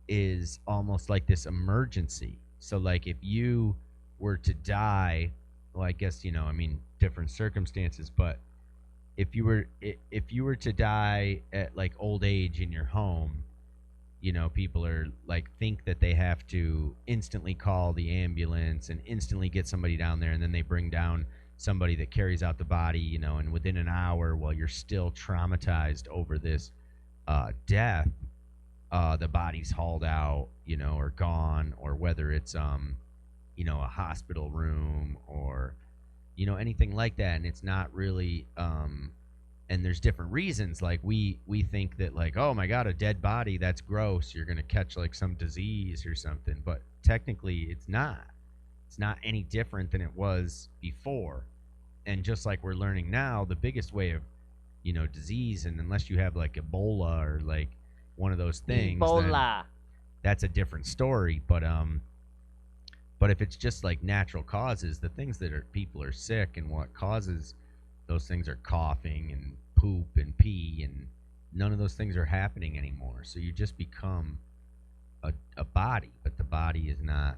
is almost like this emergency. So like if you were to die, well, I guess different circumstances, but if you were to die at like old age in your home, people are like think that they have to instantly call the ambulance and instantly get somebody down there, and then they bring down somebody that carries out the body, and within an hour, while you're still traumatized over this death, the body's hauled out, or gone, or whether it's a hospital room or anything like that, and it's not really and there's different reasons. Like we think that, like, oh my god, a dead body, that's gross, you're gonna catch like some disease or something, but technically it's not any different than it was before. And just like we're learning now, the biggest way of disease, and unless you have like Ebola or like one of those things, then that's a different story. But if it's just like natural causes, the things that people are sick, and what causes those things are coughing and poop and pee, and none of those things are happening anymore. So you just become a body, but the body is not.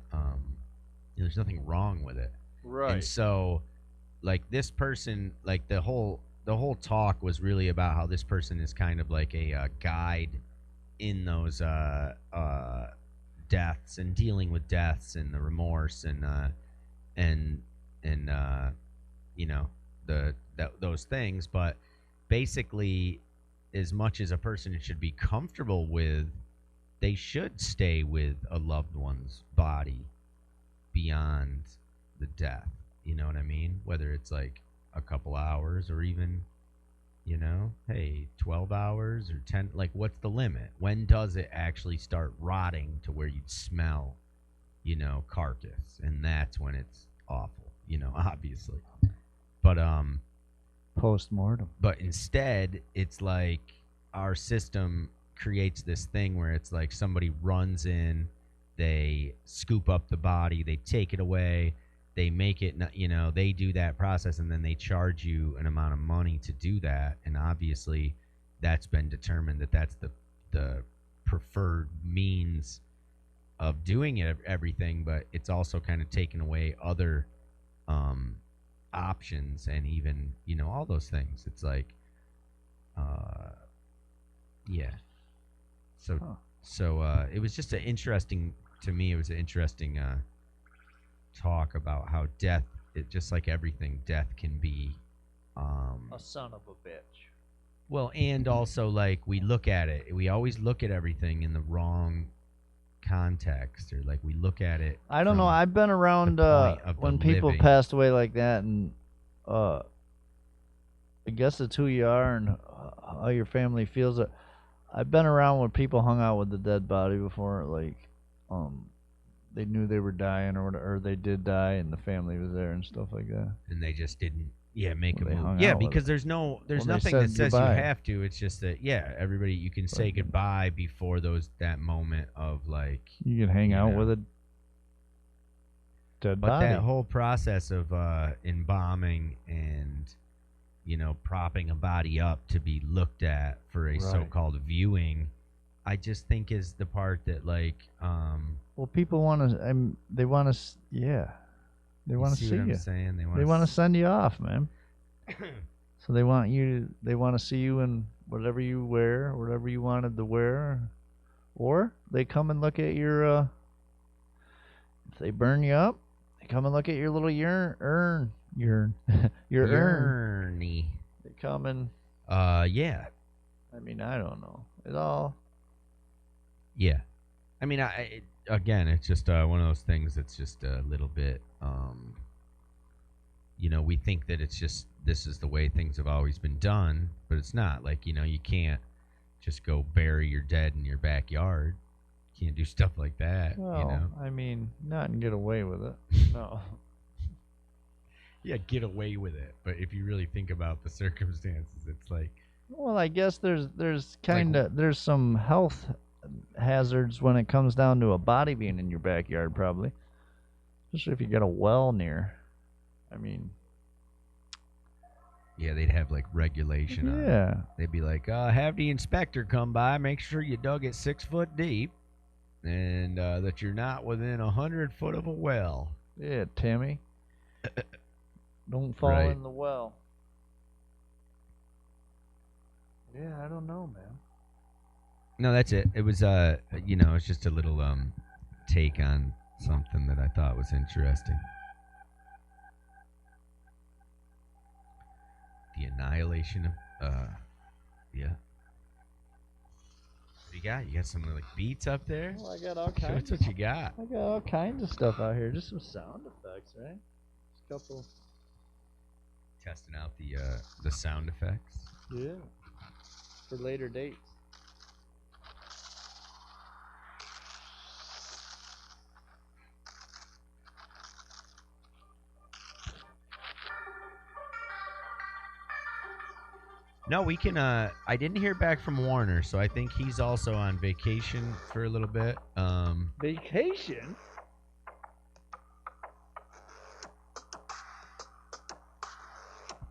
There's nothing wrong with it. Right. And so, like this person, like the whole talk was really about how this person is kind of like a guide in those deaths and dealing with deaths and the remorse and those things. But basically, as much as a person should be comfortable with, they should stay with a loved one's body beyond the death. You know what I mean? Whether it's like a couple hours or even, hey, 12 hours or 10, like what's the limit? When does it actually start rotting to where you'd smell, carcass? And that's when it's awful, obviously. But post-mortem. But instead, it's like our system creates this thing where it's like somebody runs in, they scoop up the body, they take it away, they make it, they do that process, and then they charge you an amount of money to do that. And obviously, that's been determined that that's the preferred means of doing it, everything. But it's also kind of taken away other options, and even all those things. It's like, yeah. So it was just an interesting to me. It was an interesting talk about how death, just like everything, death can be a son of a bitch. Well, and also, like, we always look at everything in the wrong context, or like we look at it. I don't know. I've been around when people passed away like that, and I guess it's who you are and how your family feels it. I've been around when people hung out with the dead body before, like they knew they were dying, or they did die, and the family was there and stuff like that. And they just didn't, make a move. Yeah, because there's nothing that says goodbye. You have to. It's just that, everybody, you can say goodbye before that moment of like. You can hang out with a dead body. But that whole process of embalming and propping a body up to be looked at for a so-called viewing, I just think is the part that like. Well, people want to. They want to. Yeah. They want to see what you. I'm saying? They want to send you off, man. So they want to see you in whatever you wear, whatever you wanted to wear, or they come and look at your. If they burn you up, they come and look at your little urn. Your urn. They come and. Yeah. I mean, I don't know. It all. Yeah, I mean, again, it's just one of those things that's just a little bit. We think that it's just this is the way things have always been done, but it's not. Like, you can't just go bury your dead in your backyard. You can't do stuff like that. Well, I mean, not and get away with it. No. Yeah, get away with it. But if you really think about the circumstances, it's like. Well, I guess there's some health hazards when it comes down to a body being in your backyard, probably. Especially if you got a well near. I mean. Yeah, they'd have like regulation on it. They'd be like, have the inspector come by, make sure you dug it 6 foot deep, and that you're not within 100 foot of a well. Yeah, Timmy. Don't fall in the well. Yeah, I don't know, man. No, that's it. It was it's just a little take on something that I thought was interesting. The annihilation of yeah. What you got? You got some like beats up there? Well, I got all kinds. What's what you got? I got all kinds of stuff out here. Just some sound effects, right? Just a couple. Testing out the sound effects. Yeah. For later dates. No, we can. I didn't hear back from Warner, so I think he's also on vacation for a little bit. Vacation?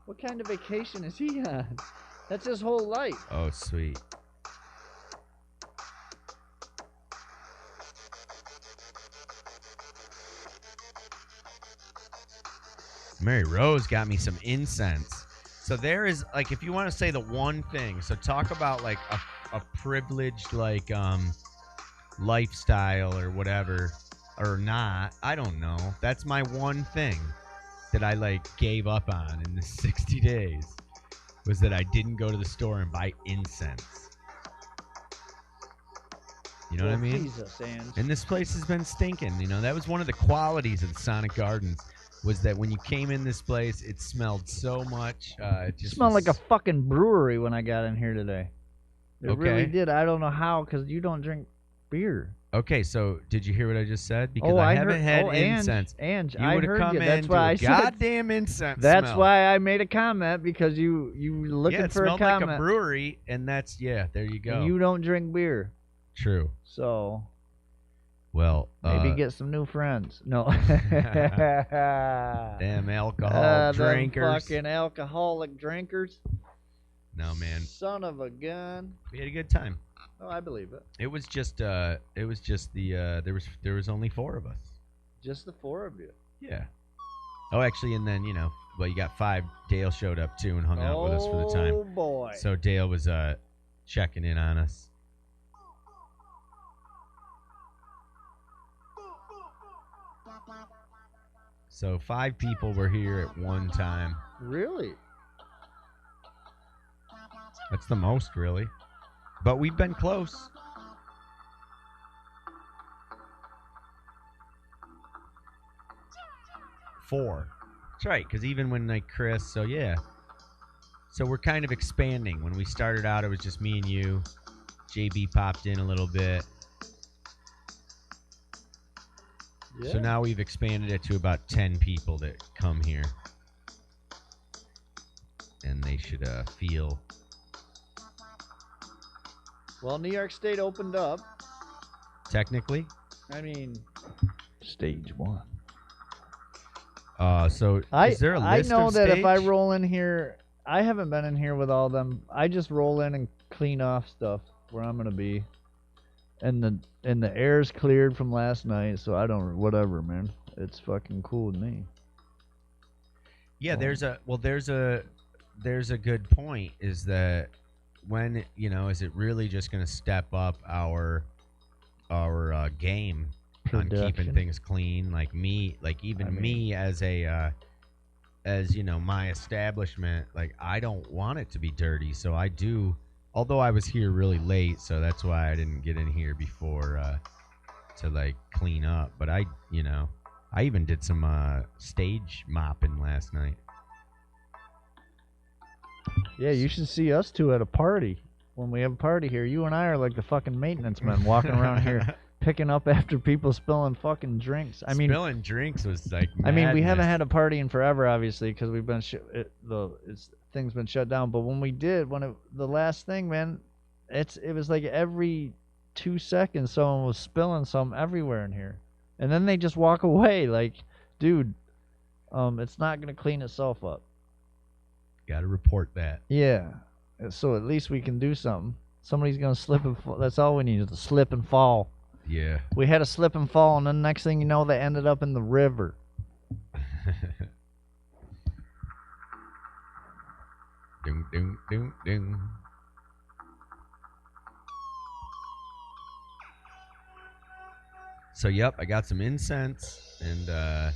What kind of vacation is he on? That's his whole life. Oh, sweet. Mary Rose got me some incense. So there is, like, if you want to say the one thing, so talk about like a privileged like lifestyle or whatever, or not, I don't know. That's my one thing that I like gave up on in the 60 days was that I didn't go to the store and buy incense. You know what I mean? Jesus, and this place has been stinking. You know, that was one of the qualities of the Sonic Gardens was that when you came in this place, it smelled so much. It just smelled like a fucking brewery when I got in here today. It really did. I don't know how, because you don't drink beer. Okay, so did you hear what I just said? Because I haven't had incense. And you would have come in. That's why I said goddamn incense. That's smell. why I made a comment, because you looking for a comment. It smelled like a brewery, and that's there you go. And you don't drink beer. True. So. Well, maybe get some new friends. No. Damn alcohol drinkers. Them fucking alcoholic drinkers. No, man. Son of a gun. We had a good time. Oh, I believe it. It was just the there was only 4 of us. Just the 4 of you. Yeah. Oh, actually, and then you got 5. Dale showed up too and hung out with us for the time. Oh boy. So Dale was checking in on us. So 5 people were here at one time. Really? That's the most, really. But we've been close. Four. That's right, because even when like Chris, so yeah. So we're kind of expanding. When we started out, it was just me and you. JB popped in a little bit. Yeah. So now we've expanded it to about 10 people that come here. And they should feel. Well, New York State opened up. Technically? I mean, stage 1. So is there a list I know of that stage? If I roll in here, I haven't been in here with all them. I just roll in and clean off stuff where I'm gonna be. And the air's cleared from last night, so I don't whatever, man. It's fucking cool with me. Yeah, there's a good point is that when is it really just going to step up our game on keeping things clean, like me, like even me as a as my establishment, like I don't want it to be dirty, so I do. Although I was here really late, so that's why I didn't get in here before to like clean up. But I even did some stage mopping last night. Yeah, you should see us two at a party. When we have a party here, you and I are like the fucking maintenance men walking around here picking up after people spilling fucking drinks. Spilling drinks was like madness. We haven't had a party in forever, obviously, because we've been things been shut down. But when we did, the last thing, man, it was like every 2 seconds someone was spilling some everywhere in here, and then they just walk away. Like, dude, it's not gonna clean itself up. Got to report that. Yeah, so at least we can do something. Somebody's gonna slip and fall. That's all we need is a slip and fall. Yeah. We had a slip and fall, and then next thing you know, they ended up in the river. Ding, ding, ding, ding. So, yep, I got some incense, and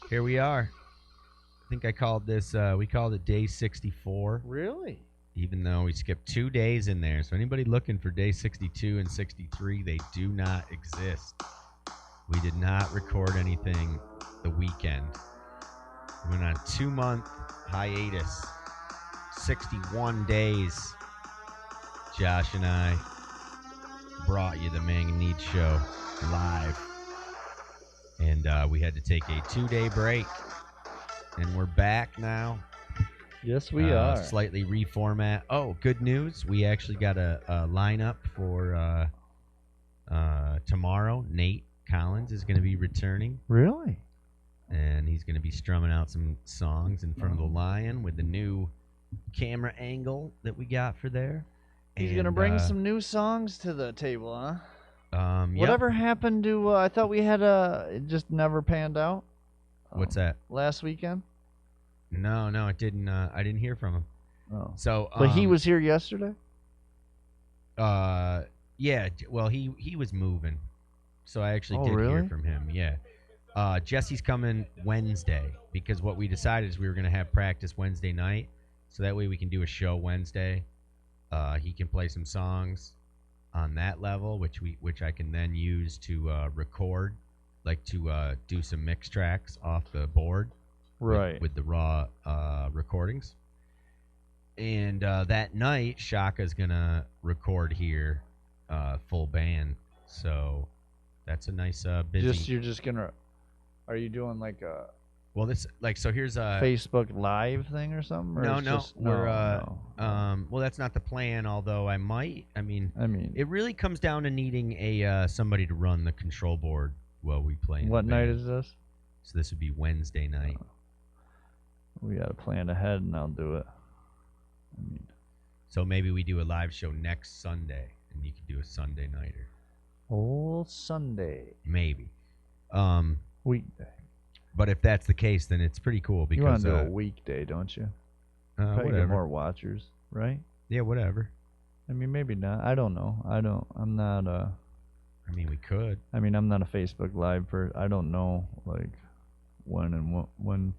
here we are. I think I called this, we called it day 64. Really? Even though we skipped 2 days in there. So anybody looking for day 62 and 63, they do not exist. We did not record anything the weekend. We went on a 2-month hiatus. 61 days. Josh and I brought you the Mang and Neads show live. And we had to take a 2-day break. And we're back now. Yes, we are. Slightly reformat. Oh, good news. We actually got a lineup for tomorrow. Nate Collins is going to be returning. Really? And he's going to be strumming out some songs in front of the Lion with the new camera angle that we got for there. He's going to bring some new songs to the table, huh? Yep. Whatever happened to, I thought we had it just never panned out. What's that? Last weekend? No, it didn't. I didn't hear from him. Oh. So, but he was here yesterday? Yeah. Well, he was moving. So I actually did hear from him, yeah. Jesse's coming Wednesday because what we decided is we were going to have practice Wednesday night, so that way we can do a show Wednesday. He can play some songs on that level, which I can then use to record, like to do some mix tracks off the board, right? With the raw recordings. And that night, Shaka's gonna record here, full band. So that's a nice busy. You're just gonna. Are you doing like a? Well, so here's a Facebook Live thing or something? Or no. We're no. well, that's not the plan. Although I might. I mean, it really comes down to needing a somebody to run the control board while we play. What night is this? So this would be Wednesday night. We got to plan ahead, and I'll do it. So maybe we do a live show next Sunday, and you can do a Sunday nighter. Oh, Sunday. Maybe. Weekday. But if that's the case, then it's pretty cool because you want to do a weekday, don't you? Probably whatever. get more watchers, right? Yeah, whatever. I mean, maybe not. I don't know. I'm not I mean, we could. I mean, I'm not a Facebook Live person. I don't know like when.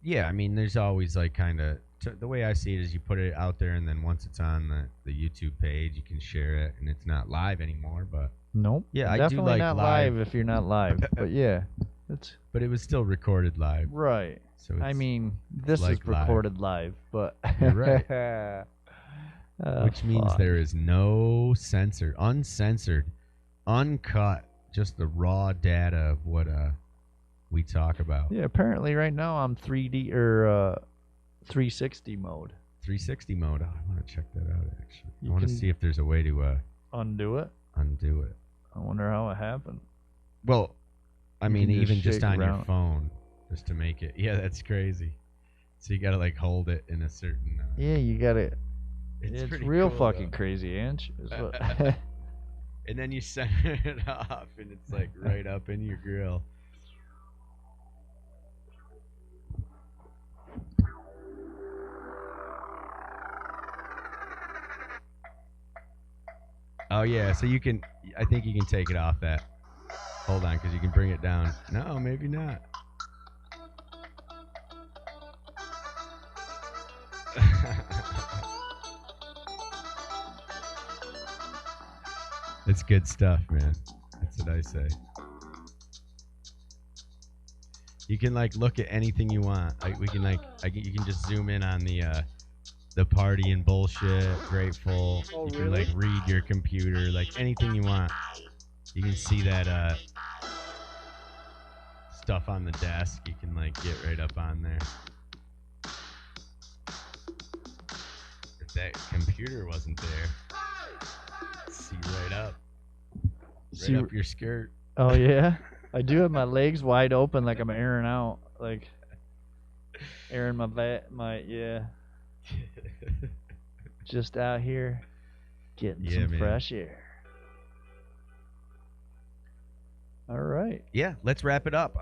Yeah, I mean, there's always like kind of the way I see it is you put it out there, and then once it's on the YouTube page, you can share it, and it's not live anymore. But nope. Yeah, I definitely do like not live if you're not live. But yeah, But it was still recorded live. Right. So I mean, this like is recorded live, but you're right. Which means there is no uncensored, uncut, just the raw data of what we talk about. Yeah, apparently right now I'm 3D or 360 mode. 360 mode. Oh, I want to check that out actually. I want to see if there's a way to undo it. Undo it. I wonder how it happened. Well, I mean, even just on around. your phone, just to make it. Yeah, that's crazy. So you gotta like hold it in a certain. Yeah, you gotta. It's real cool, fucking though. Crazy, Inch. And then you center it off, and it's like right up in your grill. Oh yeah, so you can. I think you can take it off that. Hold on, because you can bring it down. No, maybe not. It's good stuff, man. That's what I say. You can like look at anything you want. Like we can you can just zoom in on the party and bullshit, grateful. Oh, you can really? like read your computer, like anything you want. You can see that stuff on the desk. You can like get right up on there. If that computer wasn't there, see right up. Right up your skirt. Oh yeah, I do have my legs wide open, like I'm airing out, like airing my yeah. Just out here getting some fresh air. All right. Yeah, let's wrap it up.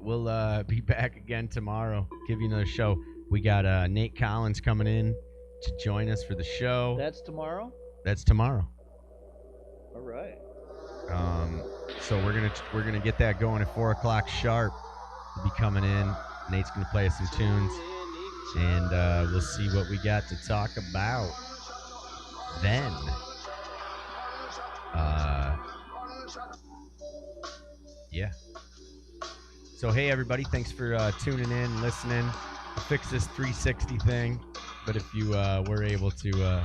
We'll be back again tomorrow. Give you another show. We got Nate Collins coming in to join us for the show. That's tomorrow? That's tomorrow. All right. So we're gonna get that going at 4:00 sharp. We'll be coming in. Nate's gonna play us some tunes, and we'll see what we got to talk about then. Yeah. So hey everybody, thanks for tuning in, listening. I'll fix this 360 thing, but if you were able to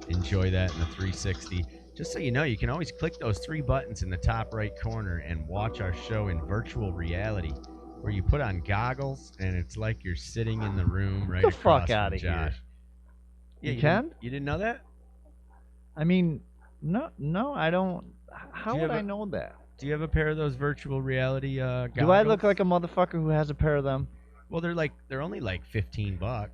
enjoy that in the 360, just so you know, you can always click those 3 buttons in the top right corner and watch our show in virtual reality, where you put on goggles and it's like you're sitting in the room right across from Josh. Yeah, you can? You didn't know that? I mean, no, I don't. How would I know that? Do you have a pair of those virtual reality goggles? Do I look like a motherfucker who has a pair of them? Well, they're only like $15.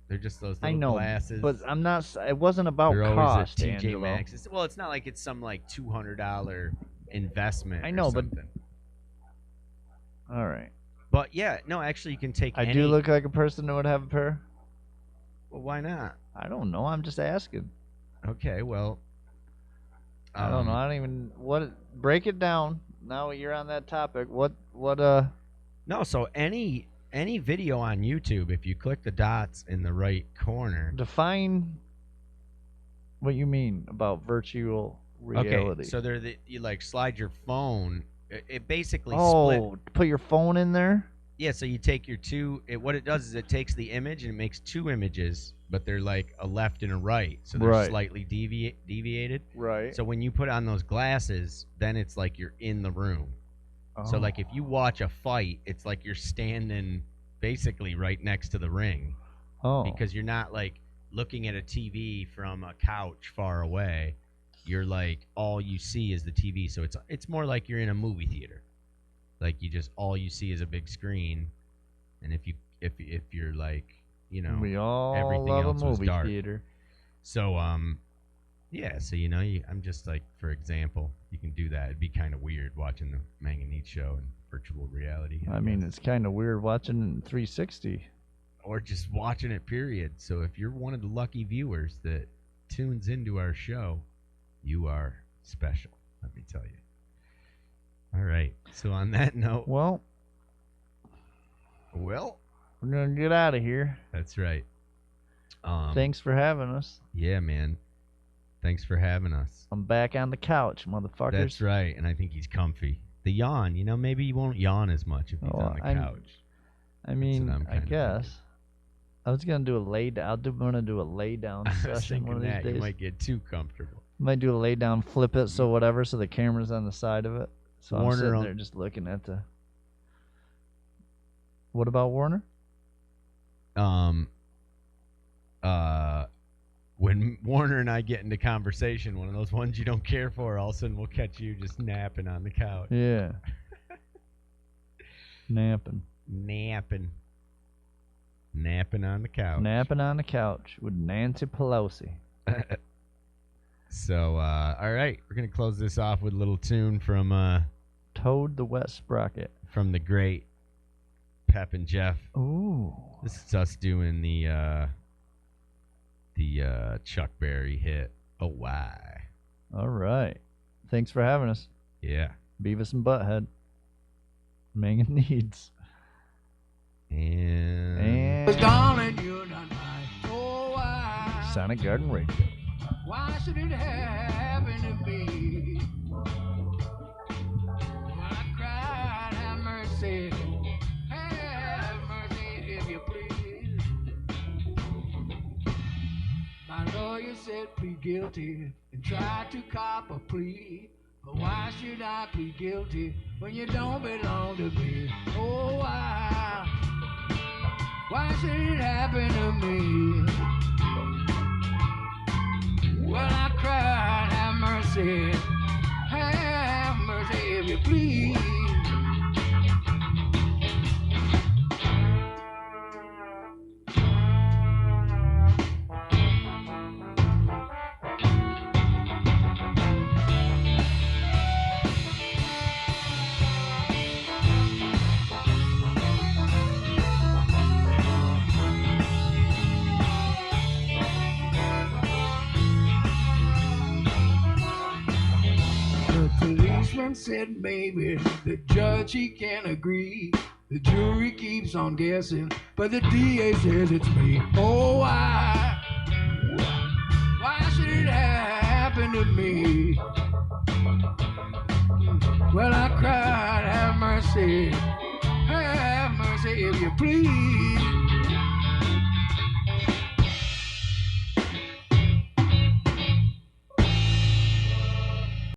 They're just those little glasses. But I'm not. It wasn't about they're cost, always at TJ Angelo. Maxx. Well, it's not like it's some like $200 investment. I know, or but something. All right. But yeah, no, actually, you can take. I do look like a person who would have a pair. Well, why not? I don't know. I'm just asking. Okay, well. I don't know. I don't even break it down. Now you're on that topic. What No, so any video on YouTube, if you click the dots in the right corner. Define what you mean about virtual reality. Okay, so you like slide your phone. It basically split. Put your phone in there? Yeah, so you take your what it does is it takes the image and it makes 2 images, but they're like a left and a right, so they're slightly deviated. Right. So when you put on those glasses, then it's like you're in the room. Oh. So like if you watch a fight, it's like you're standing basically right next to the ring. Oh. Because you're not like looking at a TV from a couch far away. You're like all you see is the TV, so it's more like you're in a movie theater. Like all you see is a big screen, and if you're like, you know, we all everything love else a movie was dark. theater. So yeah, so you know, I'm just like, for example, you can do that. It'd be kind of weird watching the Mang and Neads show in virtual reality. I mean, it's kind of weird watching it in 360, or just watching it. Period. So if you're one of the lucky viewers that tunes into our show, you are special. Let me tell you. All right. So on that note, well, we're gonna get out of here. That's right. Thanks for having us. Yeah, man. Thanks for having us. I'm back on the couch, motherfuckers. That's right, and I think he's comfy. The yawn, you know, maybe you won't yawn as much if he's on the couch. I mean, I guess. I was gonna do a lay down. I'm gonna do a lay down session one of these days. You might get too comfortable. Might do a lay down, flip it, so whatever, so the camera's on the side of it. So I'm sitting there just looking at the. What about Warner? When Warner and I get into conversation, one of those ones you don't care for, all of a sudden we'll catch you just napping on the couch. Yeah. Napping on the couch. Napping on the couch with Nancy Pelosi. So, all right, we're gonna close this off with a little tune from Toad the Wet Sprocket, from the great Pep and Jeff. Ooh, this is us doing the Chuck Berry hit. Oh, why? All right, thanks for having us. Yeah, Beavis and Butthead, Mang and Neads, and darling, you're not mine. Oh, why? Sonic Garden Radio. Why should it happen to me? When I cried, have mercy if you please. My lawyer said plead guilty and tried to cop a plea. But why should I plead guilty when you don't belong to me? Oh, why? Why should it happen to me? Well, I cried, have mercy if you please. Police policeman said maybe. The judge, he can't agree. The jury keeps on guessing, but the DA says it's me. Oh, why should it happen to me? Well, I cried, have mercy if you please.